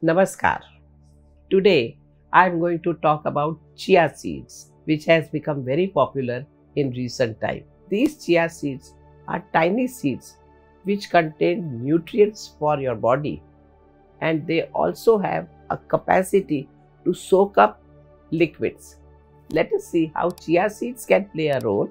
Namaskar. Today I am going to talk about chia seeds, which has become very popular in recent time. These chia seeds are tiny seeds which contain nutrients for your body, and they also have a capacity to soak up liquids. Let us see how chia seeds can play a role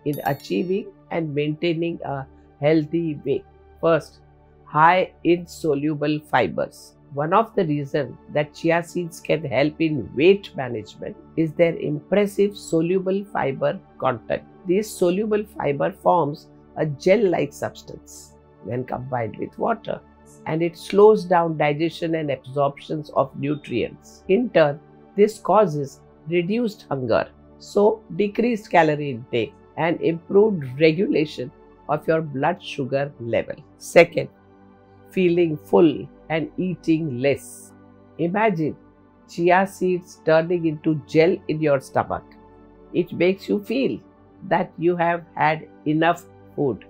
in achieving and maintaining a healthy weight. First, high insoluble fibers. One of the reasons that chia seeds can help in weight management is their impressive soluble fiber content. This soluble fiber forms a gel-like substance when combined with water, and it slows down digestion and absorption of nutrients. In turn, this causes reduced hunger, so decreased calorie intake and improved regulation of your blood sugar level. Second, feeling full and eating less. Imagine chia seeds turning into gel in your stomach. It makes you feel that you have had enough food,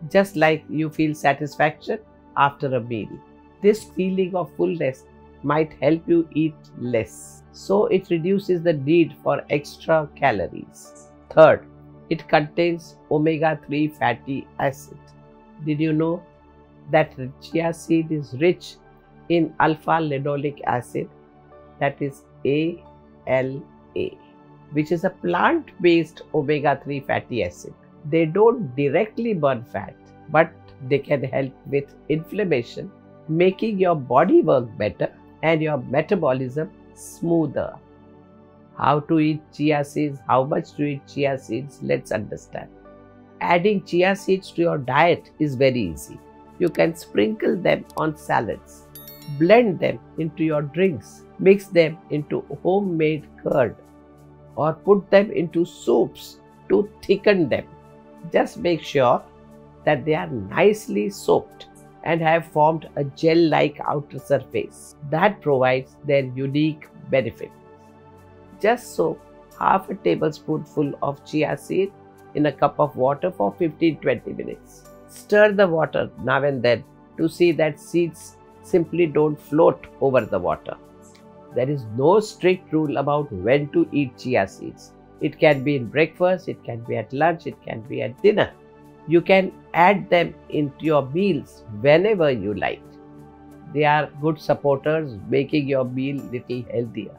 just like you feel satisfaction after a meal. This feeling of fullness might help you eat less, so it reduces the need for extra calories. Third, it contains omega-3 fatty acid. Did you know that chia seed is rich in alpha-linoleic acid, that is ALA, which is a plant-based omega-3 fatty acid. They don't directly burn fat, but they can help with inflammation, making your body work better and your metabolism smoother. How to eat chia seeds? How much to eat chia seeds? Let's understand. Adding chia seeds to your diet is very easy. You can sprinkle them on salads, blend them into your drinks, mix them into homemade curd, or put them into soups to thicken them. Just make sure that they are nicely soaked and have formed a gel-like outer surface that provides their unique benefit. Just soak half a tablespoonful of chia seed in a cup of water for 15-20 minutes. Stir the water now and then to see that seeds simply don't float over the water. There is no strict rule about when to eat chia seeds. It can be in breakfast, it can be at lunch, it can be at dinner. You can add them into your meals whenever you like. They are good supporters, making your meal little healthier.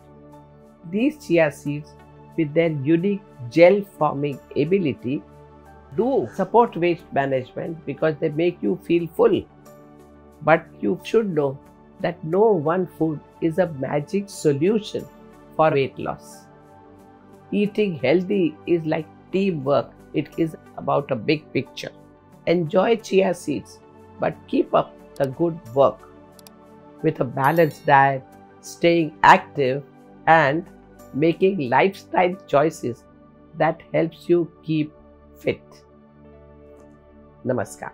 These chia seeds, with their unique gel-forming ability, do support weight management because they make you feel full. But you should know that no one food is a magic solution for weight loss. Eating healthy is like teamwork. It is about a big picture. Enjoy chia seeds, but keep up the good work. With a balanced diet, staying active, and making lifestyle choices that helps you keep fit. Namaskar.